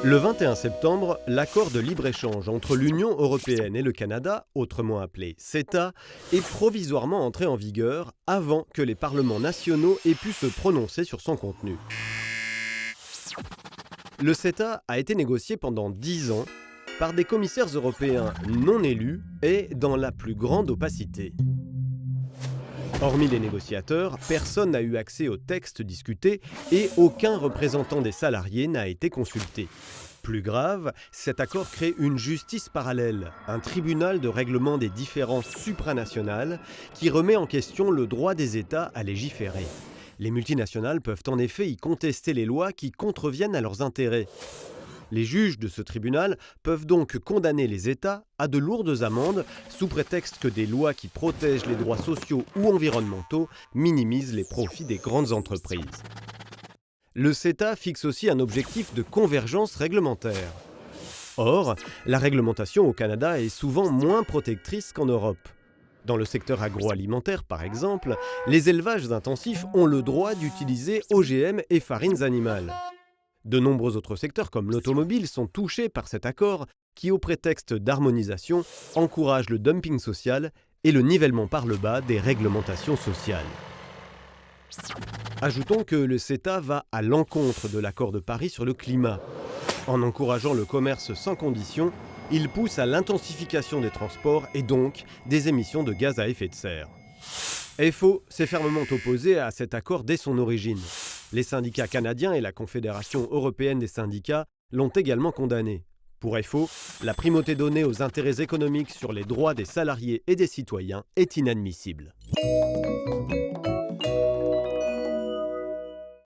Le 21 septembre, l'accord de libre-échange entre l'Union européenne et le Canada, autrement appelé CETA, est provisoirement entré en vigueur avant que les parlements nationaux aient pu se prononcer sur son contenu. Le CETA a été négocié pendant 10 ans par des commissaires européens non élus et dans la plus grande opacité. Hormis les négociateurs, personne n'a eu accès au texte discuté et aucun représentant des salariés n'a été consulté. Plus grave, cet accord crée une justice parallèle, un tribunal de règlement des différends supranationales qui remet en question le droit des États à légiférer. Les multinationales peuvent en effet y contester les lois qui contreviennent à leurs intérêts. Les juges de ce tribunal peuvent donc condamner les États à de lourdes amendes sous prétexte que des lois qui protègent les droits sociaux ou environnementaux minimisent les profits des grandes entreprises. Le CETA fixe aussi un objectif de convergence réglementaire. Or, la réglementation au Canada est souvent moins protectrice qu'en Europe. Dans le secteur agroalimentaire, par exemple, les élevages intensifs ont le droit d'utiliser OGM et farines animales. De nombreux autres secteurs comme l'automobile sont touchés par cet accord qui, au prétexte d'harmonisation, encourage le dumping social et le nivellement par le bas des réglementations sociales. Ajoutons que le CETA va à l'encontre de l'accord de Paris sur le climat. En encourageant le commerce sans condition, il pousse à l'intensification des transports et donc des émissions de gaz à effet de serre. FO s'est fermement opposé à cet accord dès son origine. Les syndicats canadiens et la Confédération européenne des syndicats l'ont également condamné. Pour FO, la primauté donnée aux intérêts économiques sur les droits des salariés et des citoyens est inadmissible.